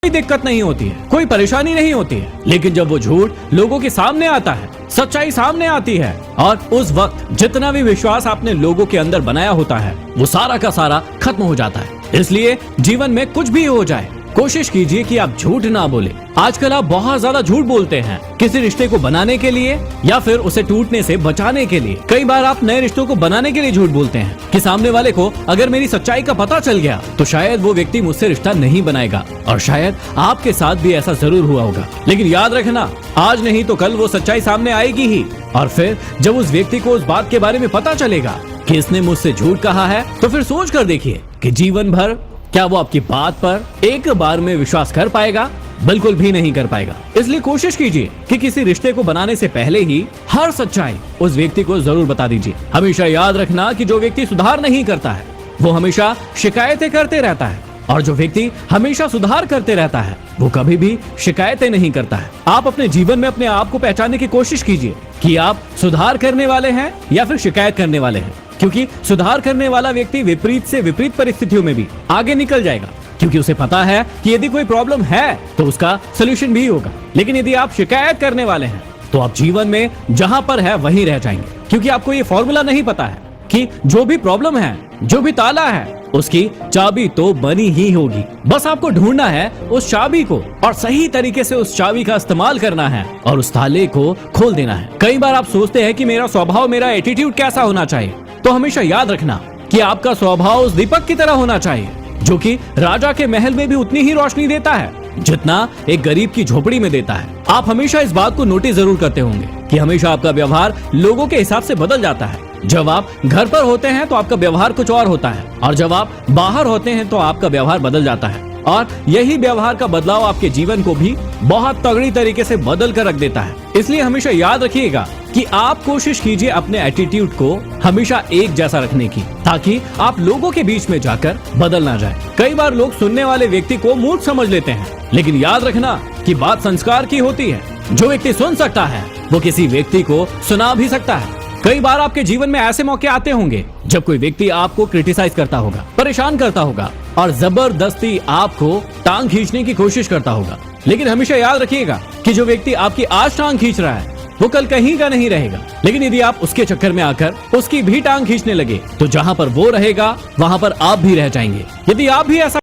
दिक्कत नहीं होती है, कोई परेशानी नहीं होती है। लेकिन जब वो झूठ लोगों के सामने आता है, सच्चाई सामने आती है, और उस वक्त जितना भी विश्वास आपने लोगों के अंदर बनाया होता है वो सारा का सारा खत्म हो जाता है। इसलिए जीवन में कुछ भी हो जाए, कोशिश कीजिए कि आप झूठ ना बोले। आजकल आप बहुत ज्यादा झूठ बोलते हैं, किसी रिश्ते को बनाने के लिए या फिर उसे टूटने से बचाने के लिए। कई बार आप नए रिश्तों को बनाने के लिए झूठ बोलते हैं कि सामने वाले को अगर मेरी सच्चाई का पता चल गया तो शायद वो व्यक्ति मुझसे रिश्ता नहीं बनाएगा, और शायद आपके साथ भी ऐसा जरूर हुआ होगा। लेकिन याद रखना, आज नहीं तो कल वो सच्चाई सामने आएगी ही, और फिर जब उस व्यक्ति को उस बात के बारे में पता चलेगा कि इसने मुझसे झूठ कहा है, तो फिर सोच कर देखिए कि जीवन भर क्या वो आपकी बात पर एक बार में विश्वास कर पाएगा? बिल्कुल भी नहीं कर पाएगा। इसलिए कोशिश कीजिए कि किसी रिश्ते को बनाने से पहले ही हर सच्चाई उस व्यक्ति को जरूर बता दीजिए। हमेशा याद रखना कि जो व्यक्ति सुधार नहीं करता है वो हमेशा शिकायतें करते रहता है, और जो व्यक्ति हमेशा सुधार करते रहता है वो कभी भी शिकायतें नहीं करता है। आप अपने जीवन में अपने आप को पहचानने की कोशिश कीजिए कि आप सुधार करने वाले हैं या फिर शिकायत करने वाले हैं, क्योंकि सुधार करने वाला व्यक्ति विपरीत से विपरीत परिस्थितियों में भी आगे निकल जाएगा, क्योंकि उसे पता है कि यदि कोई प्रॉब्लम है तो उसका सलूशन भी होगा। लेकिन यदि आप शिकायत करने वाले हैं तो आप जीवन में जहां पर है वहीं रह जाएंगे, क्योंकि आपको ये फॉर्मूला नहीं पता है कि जो भी प्रॉब्लम है, जो भी ताला है, उसकी चाबी तो बनी ही होगी। बस आपको ढूंढना है उस चाबी को, और सही तरीके से उस चाबी का इस्तेमाल करना है और उस ताले को खोल देना है। कई बार आप सोचते हैं कि मेरा स्वभाव, मेरा एटीट्यूड कैसा होना चाहिए, तो हमेशा याद रखना कि आपका स्वभाव उस दीपक की तरह होना चाहिए जो कि राजा के महल में भी उतनी ही रोशनी देता है जितना एक गरीब की झोपड़ी में देता है। आप हमेशा इस बात को नोटिस जरूर करते होंगे कि हमेशा आपका व्यवहार लोगों के हिसाब से बदल जाता है। जब आप घर पर होते हैं तो आपका व्यवहार कुछ और होता है, और जब आप बाहर होते हैं तो आपका व्यवहार बदल जाता है, और यही व्यवहार का बदलाव आपके जीवन को भी बहुत तगड़ी तरीके से बदल कर रख देता है। इसलिए हमेशा याद रखिएगा कि आप कोशिश कीजिए अपने एटीट्यूड को हमेशा एक जैसा रखने की, ताकि आप लोगों के बीच में जाकर बदल ना जाए। कई बार लोग सुनने वाले व्यक्ति को मूर्ख समझ लेते हैं, लेकिन याद रखना कि बात संस्कार की होती है। जो व्यक्ति सुन सकता है वो किसी व्यक्ति को सुना भी सकता है। कई बार आपके जीवन में ऐसे मौके आते होंगे जब कोई व्यक्ति आपको क्रिटिसाइज करता होगा, परेशान करता होगा, और जबरदस्ती आपको टांग खींचने की कोशिश करता होगा। लेकिन हमेशा याद रखिएगा कि जो व्यक्ति आपकी आज टांग खींच रहा है वो कल कहीं का नहीं रहेगा। लेकिन यदि आप उसके चक्कर में आकर उसकी भी टांग खींचने लगे तो जहां पर वो रहेगा वहां पर आप भी रह जाएंगे। यदि आप भी ऐसा